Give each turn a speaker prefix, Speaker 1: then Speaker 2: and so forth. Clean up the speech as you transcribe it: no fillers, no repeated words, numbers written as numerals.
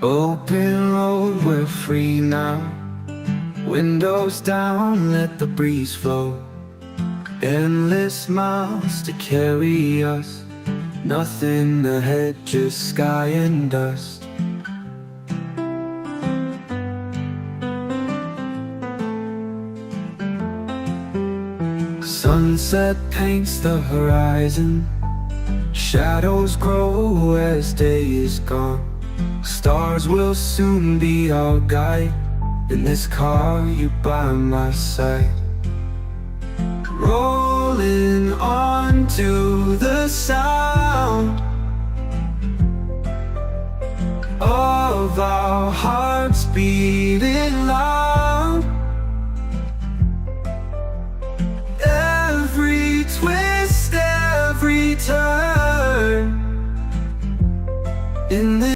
Speaker 1: Open road, we're free now. Windows down, let the breeze flow. Endless miles to carry us. Nothing ahead, just sky and dust. Sunset paints the horizon. Shadows grow as day is gone. Stars will soon be our guide. In this car, you by my side. Rolling on to the sound of our hearts beating loud.